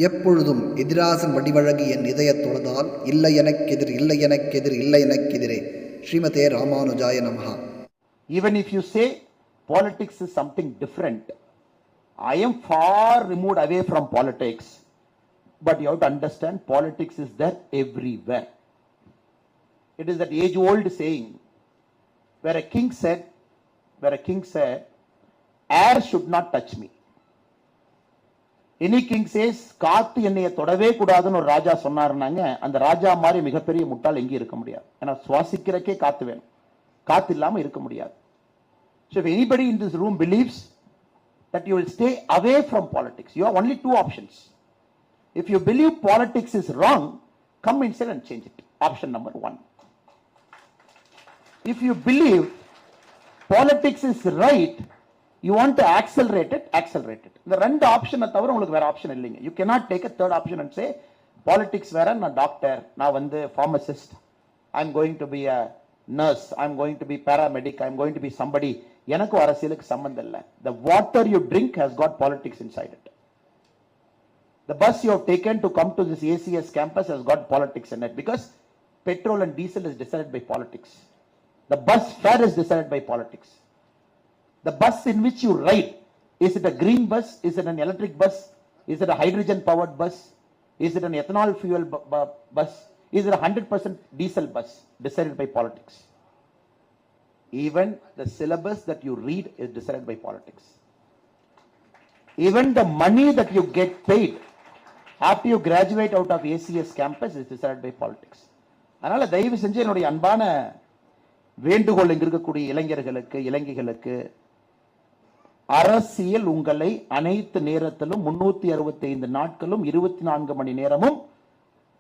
எப்பொழுதும் எதிராசன் வடிவழகு என் இதயத் தொழுதால் இல்லை எனக்கெதிர் இல்லை எனக்கெதிர் இல்லை எனக்கெதிரே. ஸ்ரீமதே ராமானுஜாய நமஹா. Even if you say politics is something different, I am far removed away from politics, but you have to understand politics is there everywhere. It is that age-old saying where a king said, air should not touch me. Any king says, காத்து என்னைய தொடவே கூடாதுன்னு ஒரு ராஜா சொன்னாருனாங்க, அந்த ராஜா மாதிரி மிகப்பெரிய முட்டாள் எங்கேயும் இருக்க முடியாது. ஏன்னா சுவாசிக்கிறக்கே காத்து வேணும், காத்து இல்லாம இருக்க முடியாது. So if anybody in this room believes that you will stay away from politics, you have only two options. If you believe politics is wrong, come inside and change it. Option number one. If you believe politics is right, you want to accelerate it. இந்த ரெண்டு ஆப்ஷனை தவிர உங்களுக்கு வேற option இல்லைங்க. You cannot take a third option and say politics வேற, நான் doctor, நான் வந்து pharmacist, I'm going to be a nurse, I'm going to be paramedic, I'm going to be somebody. எனக்கு அரசியலுக்கு சம்பந்தம் இல்லை. The water you drink has got politics inside it. The bus you have taken to come to this ACS campus has got politics in it, because petrol and diesel is decided by politics. The bus fare is decided by politics. The bus in which you ride, is it a green bus? Is it an electric bus? Is it a hydrogen powered bus? Is it an ethanol fuel bus? Is it a 100% diesel bus? Decided by politics. Even the syllabus that you read is decided by politics. Even the money that you get paid after you graduate out of ACS campus is decided by politics. அதனால தயவு செஞ்சு என்னுடைய அன்பான வேண்டுகோள் இங்க இருக்கக்கூடிய இளைஞர்களுக்கு, இளைஞர்களுக்கு, அரசியல் உங்களை அனைத்து நேரத்திலும் 365 நாட்களும் 24 மணி நேரமும்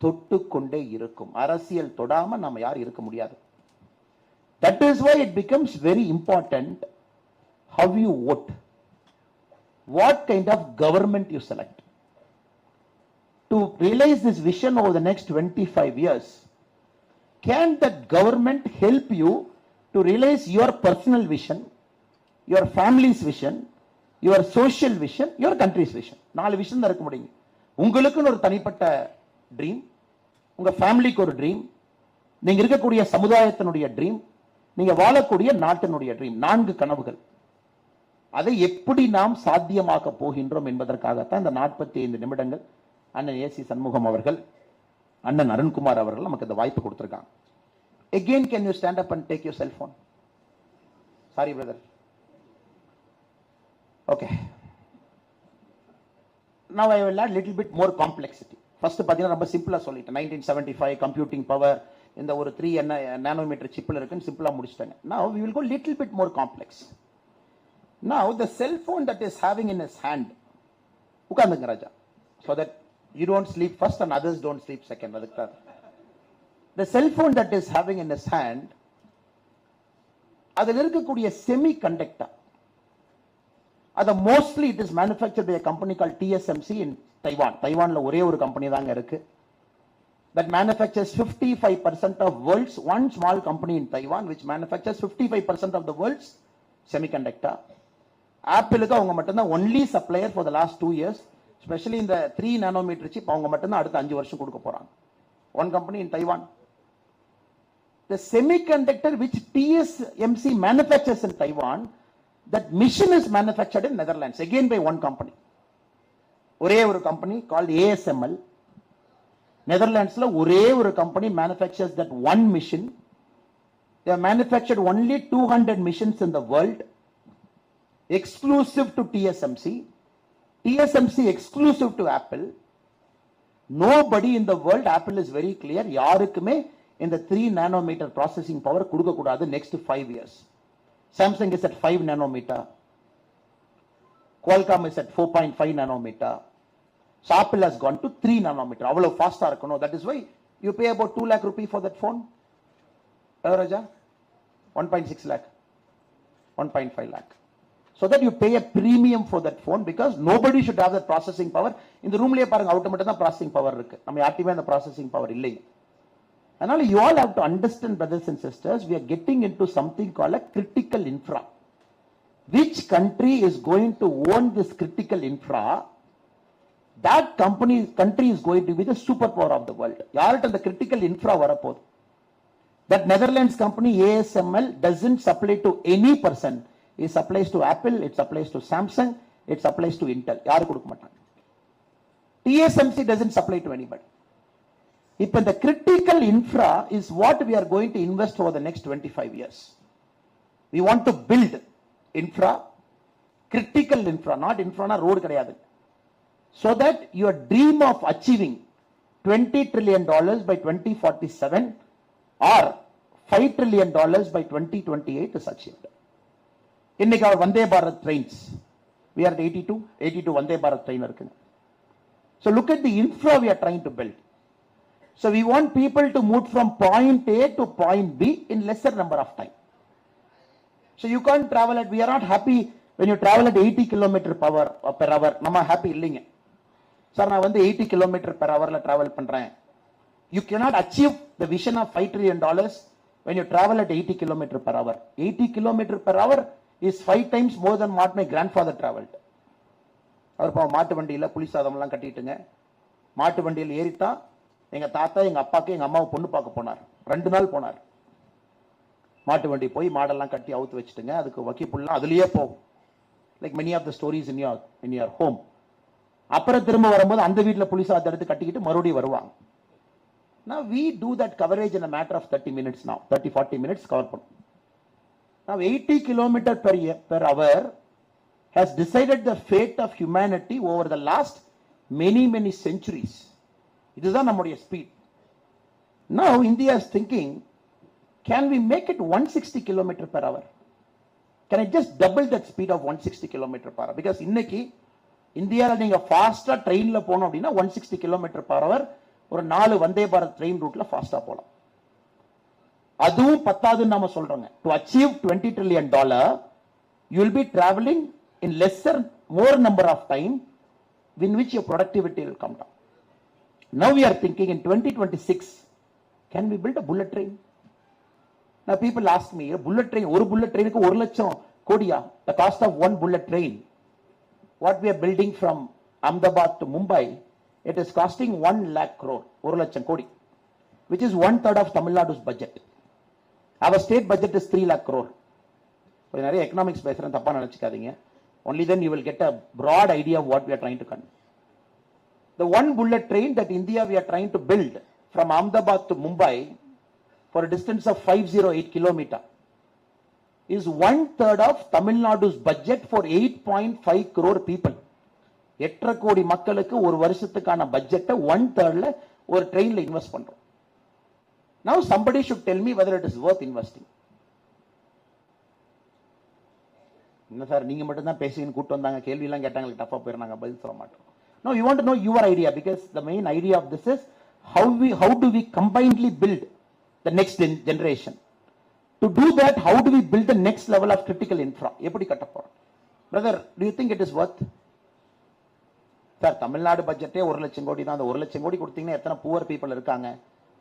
தொட்டு கொண்டே இருக்கும். அரசியல் தொடாம நாம யார் இருக்க முடியாது. That is why it becomes very important how you vote, what kind of government you select. To realize this vision over the next 25 years, can that government help you to realize your personal vision, your family's vision, your social vision, your country's vision? 4 vision தான் இருக்க முடியும். உங்களுக்குன்னு ஒரு தனிப்பட்ட dream, உங்க ஃபேமிலிக்கு ஒரு dream, நீங்க இருக்கக்கூடிய சமுதாயத்தினுடைய ட்ரீம், நீங்க வாழக்கூடிய நாட்டினுடைய ட்ரீம். 4 கனவுகள். அதை எப்படி நாம் சாத்தியமாக்க போகின்றோம் என்பதற்காகத்தான் இந்த 45 நிமிடங்கள் அண்ணன் ஏசி சண்முகம் அவர்கள், அண்ணன் அருண்குமார் அவர்கள் நமக்கு இந்த வாய்ப்பு கொடுத்திருக்காங்க. Again, can you stand up and take your cell phone? Sorry, brother. Okay. Now I will add little bit more complexity. First, பாத்தீங்கன்னா ரொம்ப சிம்பிளா சொல்லிட்டேன். 1975 computing power இந்த ஒரு 3 நானோமீட்டர் சிப்ல இருக்குன்னு சிம்பிளா முடிச்சிட்டாங்க. Now we will go little bit more complex. Now the cell phone that is having in his hand, உட்கார்ந்துங்க Raja, so that you don't sleep first and others don't sleep second. அதுக்கு the cell phone that is having in his hand, அதில் இருக்கக்கூடிய semi conductor, அது mostly it is manufactured by a company called TSMC in Taiwan. தைவான்ல ஒரே ஒரு company தாங்க இருக்கு that manufactures 55% of world's, one small company in Taiwan which manufactures 55% of the world's semiconductor. ஆப்பிளுக்கு அவங்க மட்டும்தான் only supplier for the last 2 years, especially in the 3 nanometer chip. அவங்க மட்டும்தான் அடுத்த 5 வருஷம் கொடுக்க போறாங்க. One company in Taiwan. The semiconductor which TSMC manufactures in Taiwan, that machine is manufactured in Netherlands, again by one company. ஒரே ஒரு company called ASML. Netherlandsல ஒரே ஒரு company manufactures that one machine. They have manufactured only 200 machines in the world, exclusive to TSMC. TSMC exclusive to Apple. Nobody in the world, Apple is very clear, யாருக்குமே இந்த 3 nanometer processing power கொடுக்க கூடாது next 5 years. Samsung is at 5 nanometer. Qualcomm is at 4.5 nanometer. So Apple has gone to 3 nanometer. அவ்வளவு ஃபாஸ்டா இருக்கணும். That is why you pay about 2 lakh rupee for that phone. Raja? 1.6 lakh. 1.5 lakh. So that you pay a premium for that phone, because nobody should have that processing power. இந்த ரூம்லயே பாருங்க, out மட்டும் தான் processing power இருக்கு. நம்ம யார்ட்டையுமே அந்த processing power இல்லை. அதனால you all have to understand, brothers and sisters, we are getting into something called a critical infra. Which country is going to own this critical infra? that country is going to be the superpower of the world. யார்கிட்ட the critical infra வரப்போகுது. That Netherlands company ASML doesn't supply to any person. It supplies to Apple, it supplies to Samsung, it supplies to Intel. யாரு கொடுக்க மாட்டாங்க. TSMC doesn't supply to anybody. இப்போ the critical infra is what we are going to invest over the next 25 years. We want to build infra, critical infra, not infra na road கிடையாது. So that your dream of achieving $20 trillion by 2047 or $5 trillion by 2028 is achieved. இன்னைக்கு our Vande Bharat trains, we are at 82 Vande Bharat train இருக்குங்க. So look at the infra we are trying to build. So we want people to move from point A to point B in lesser number of time. So you can't travel at, we are not happy when you travel at 80 km per hour. நம்ம happy இல்லைங்க. Sir நான் வந்து 80 km per hour travel பண்றேன். You cannot achieve the vision of $5 trillion when you travel at 80 km per hour. 80 km per hour is 5 times more than what my grandfather traveled. அவர் பாவம் மாட்டு வண்டியில் புலி சாதம்லாம் கட்டிட்டுங்க, மாட்டு வண்டியில் ஏறித்தான் எங்கள் தாத்தா எங்கள் அப்பாவுக்கு எங்கள் அம்மாவை பொண்ணு பார்க்க போனார். 2 நாள் போனார். மாட்டு வண்டி போய் மாடெல்லாம் கட்டி அவுத்து வச்சுட்டுங்க, அதுக்கு வக்கிப்புல்லாம் அதுலேயே போகும். Like many of the stories in your home. அப்புறம் திரும்ப வரும்போது அந்த வீட்டில் புலி சாதத்தை எடுத்து கட்டிக்கிட்டு மறுபடியும் வருவாங்க. Now we do that coverage in a matter of 30 minutes now. 30-40 minutes cover பண்ணும். Now 80 km per hour has decided the fate of humanity over the last many centuries. இதுதான் நம்முடைய speed. Now India is thinking, can we make it 160 km per hour? Can I just double that speed of 160 km per hour? Because இன்னைக்கு இந்தியாவில் நீங்க ஃபாஸ்டா ட்ரெயின்ல போனோம் அப்படின்னா 160 km per hour ஒரு 4 வந்தே பாரத் ட்ரெயின் ரூட்ல ஃபாஸ்டா போலாம். அதுவும் பத்தாதுன்னு நாம சொல்றோங்க. To achieve $20 trillion you will be traveling in more number of time in which your productivity will come down. Now we are thinking in 2026, can we build a bullet train? Now people ask me, a bullet train, ஒரு bullet train க்கு 1 லட்சம் கோடியா? The cost of one bullet train, what we are building from Ahmedabad to Mumbai, it is costing 1 lakh crore, 1 லட்சம் கோடி, which is 1/3 of Tamil Nadu's budget. Our state budget is 3 lakh crore. So நிறைய economics பேசுறேன், தப்பா நினைச்சுக்காதீங்க. Only then you will get a broad idea of what we are trying to convey. The one bullet train that India we are trying to build from Ahmedabad to Mumbai for a distance of 508 km is 1/3 of Tamil Nadu's budget for 8.5 crore people. 8 கோடி மக்களுக்கு ஒரு வருஷத்துக்கான பட்ஜெட்டை 1/3 ஒரு ட்ரெயின்ல invest பண்றோம். Now somebody should tell me whether it is worth investing. என்ன sir நீங்க மட்டும் தான் பேசின்னு கூட்டு வந்தாங்க, கேள்வி எல்லாம் கேட்டாங்க, டஃபா போயிடுறாங்க, பதில் சொல்ல மாட்டோம். No, you want to know your idea, because the main idea of this is how do we combinedly build the next generation. To do that, how do we build the next level of critical infra? எப்படி கட்ட போறோம்? Brother, do you think it is worth? Sir Tamil Nadu பட்ஜெட்டே 1 லட்சம் கோடி தான். அந்த 1 லட்சம் கோடி கொடுத்தீங்கன்னா எத்தனை புவர் பீப்புள் இருக்காங்க,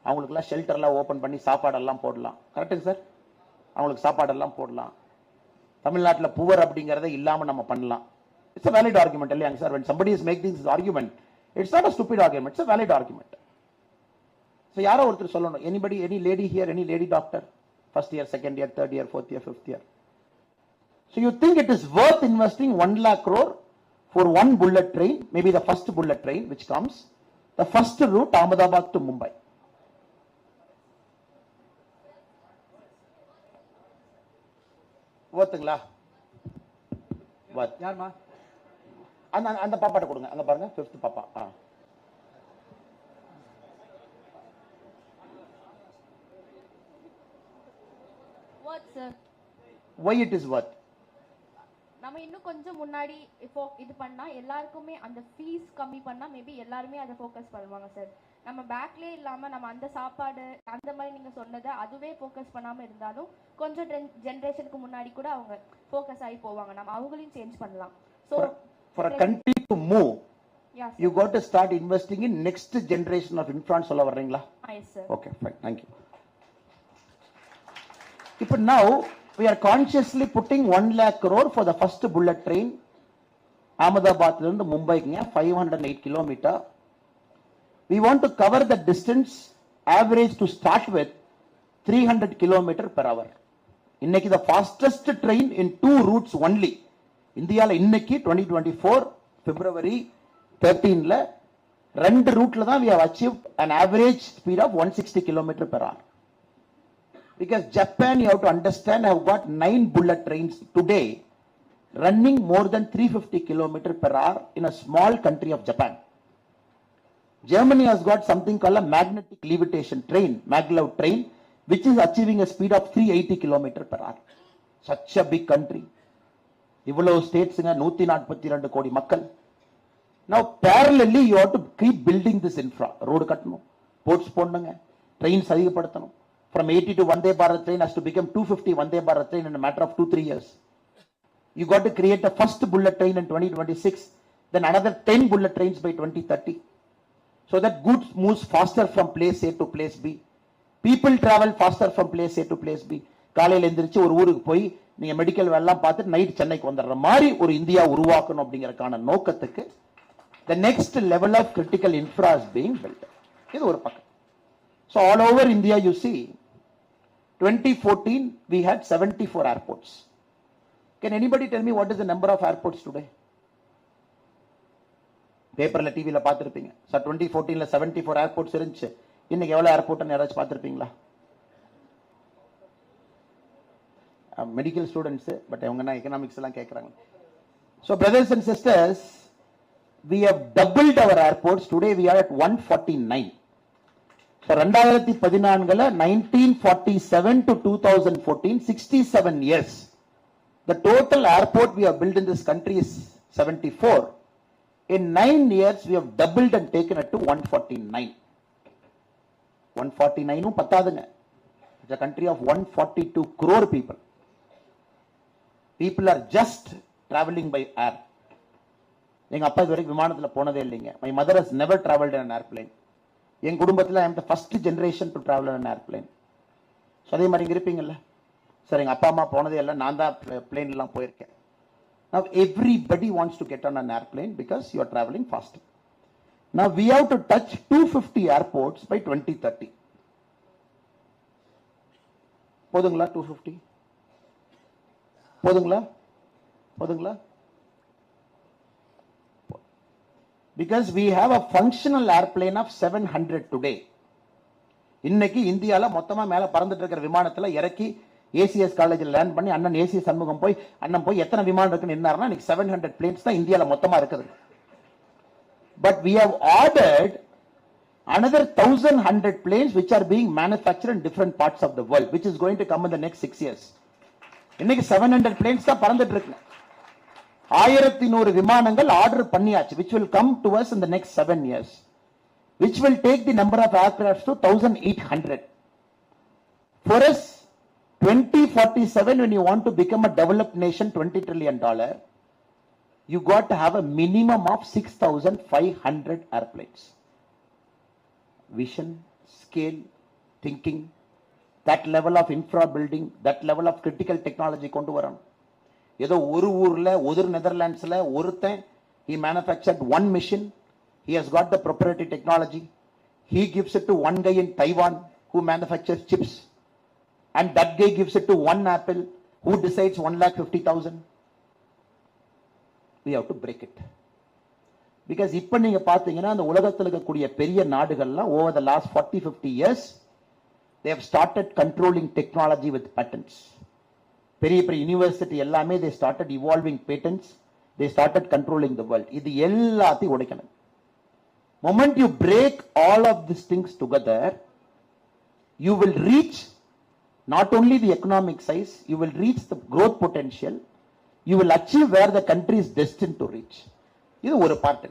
அவங்களுக்குலாம் ஷெல்டர்லாம் ஓப்பன் பண்ணி சாப்பாடெல்லாம் போடலாம். கரெக்டுங்க சார்? அவங்களுக்கு சாப்பாடெல்லாம் போடலாம். தமிழ்நாட்டில் புவர் அப்படிங்கிறத இல்லாம நம்ம பண்ணலாம். It's a valid argument, இல்லையாங்க sir? When somebody is making this argument, it's not a stupid argument, it's a valid argument. So யாரோ ஒருத்தர் சொல்லணும், anybody, any lady here, any lady doctor, first year, second year, third year, fourth year, fifth year. So you think it is worth investing 1 lakh crore for one bullet train, maybe the first bullet train which comes, the first route Ahmedabad to Mumbai. worthங்களா? worth. யாருமா? அந்த பாப்பாட்ட கொடுங்க, அங்க பாருங்க, 5th பாப்பா. What sir? Why it is worth? நம்ம இன்னும் கொஞ்சம் முன்னாடி இப்போ இது பண்ணா எல்லாருக்குமே அந்த ஃபீஸ் கம்மி பண்ணா மேபி எல்லாருமே அதை ஃபோக்கஸ் பண்ணுவாங்க சார். நம்ம பேக்லயே இல்லாம நம்ம அந்த சாப்பாடு அந்த மாதிரி நீங்க சொன்னதை அதுவே ஃபோக்கஸ் பண்ணாம இருந்தாலும் கொஞ்சம் ஜெனரேஷனுக்கு முன்னாடி கூட அவங்க ஃபோக்கஸ் ஆகி போவாங்க. நம்ம அவங்களையும் சேஞ்ச் பண்ணலாம். So for a country to move, yes, you got to start investing in next generation of influence. சொல்ல வர்றீங்களா? Yes sir. Okay, fine, thank you. But now we are consciously putting 1 lakh crore for the first bullet train அகமதாபாத்லேருந்து மும்பைக்குங்க 508 kilometre. We want to cover the distance average to start with 300 kilometer per hour. இன்னைக்கு the fastest train in 2 routes only. இந்தியாவில் இன்னைக்கு 2024 February 13ல 2 ரூட்ல தான் we have achieved an average speed of 160 kilometer per hour. Because Japan, you have to understand, have got 9 bullet trains today running more than 350 kilometer per hour in a small country of Japan. Germany has got something called a magnetic levitation train, maglev train, which is achieving a speed of 380 kilometer per hour. Such a big country. இவ்வளவு states 142 கோடி மக்கள். Now parallelly you have to keep building this infra. Road கட்டணும், ports போடணுங்க, trains அதிகப்படுத்தணும். From 80 to Vande Bharat train has to become 250 Vande Bharat train in a matter of 2-3 years. You got to create a first bullet train in 2026, then another 10 bullet trains by 2030. So that goods moves faster from place A to place B. People travel faster from place A to place B. காலையில் எந்திரிச்சு ஒரு ஊருக்கு போய் நீங்க medical வேலைலாம் பார்த்துட்டு night சென்னைக்கு வந்துடுற மாதிரி ஒரு இந்தியா உருவாக்கணும் அப்படிங்கறதுக்கான நோக்கத்துக்கு the next level of critical infra is being built. இது ஒரு பக்கம். So all over India you see 2014 we had 74 airports. Can anybody tell me what is the number of airports today? பேப்பர்ல டிவில பார்த்திருப்பீங்க. சார் 2014ல 74 airports இருந்துச்சு. இன்னைக்கு எவ்வளவு ஏர்போர்ட்னு யாராச்சும் பார்த்திருப்பீங்களா? மெடிக்கல் ஸ்டூடெண்ட்ஸ், பட் இவங்கன்னா எக்கனாமிக்ஸ் எல்லாம் கேட்கறாங்க. So brothers and sisters, we have doubled our airports. Today we are at 149. So 2014ல 1947 to 2014, 67 years. The total airport we have built in this country is 74. In 9 years we have doubled and taken it to 149. 149 பத்தாதுங்க. It's a country of 142 crore people. People are just traveling by air. எங்க அப்பா இதுவரைக்கும் விமானத்துல போனதே இல்லைங்க. My mother has never traveled in an airplane. என் குடும்பத்துல I am the first generation to travel in an airplane. So அதே மாதிரி இங்க இருப்பீங்கல்ல சார், எங்க அப்பா அம்மா போனதே இல்லை, நான் தான் பிளேன் எல்லாம் போயிருக்கேன். Now everybody wants to get on an airplane because you are traveling faster. Now we have to touch 250 airports by 2030. போதுங்களா 250? போதுங்களா? Because we have a functional airplane of 700 today. இன்னைக்கு இந்தியால மொத்தமா மேல பறந்துட்டு இருக்கிற விமானத்துல இறக்கி ஏசிஎஸ் காலேஜில் லேண்ட் பண்ணி அண்ணன் ஏசி சண்முகம் போய் அண்ணன் போய் எத்தனை விமானம் இருக்குன்னு என்னாருன்னா இன்னைக்கு 700 planes தான் இந்தியால மொத்தமா இருக்குது. But we have ordered another 1100 planes which are being manufactured in different parts of the world, which is going to come in the next 6 years. இன்னைக்கு 700 planes தான் பறந்துட்டு இருக்கு. 1100 விமானங்கள் ஆர்டர் பண்ணியாச்சு, which will come to us in the next 7 years, which will take the number of aircraft to 1800. For us 2047, when you want to become a developed nation, $20 trillion, you got to have a minimum of 6,500 airplanes. Vision, scale, thinking, that level of infra building, that level of critical technology கொண்டு வரணும். ஏதோ ஒரு ஊர்ல ஒரு நெதர்லாண்ட்ஸ்ல ஒருத்தன் he manufactured one machine, he has got the proprietary technology, he gives it to one guy in Taiwan who manufactures chips, and that guy gives it to one Apple who decides 1,50,000. We have to break it. Because இப்ப நீங்க பாத்தீங்கன்னா அந்த உலகத்துல இருக்கக்கூடிய பெரிய நாடுகள்லாம் over the last 40-50 years they have started controlling technology with patents. பெரிய பெரிய யூனிவர்சிட்டி எல்லாமே they started evolving patents, they started controlling the world. இது எல்லாத்தையும் உடைக்கணும். Moment you break all of these things together, you will reach not only the economic size, you will reach the growth potential, you will achieve where the country is destined to reach. இது ஒரு பாட்டு.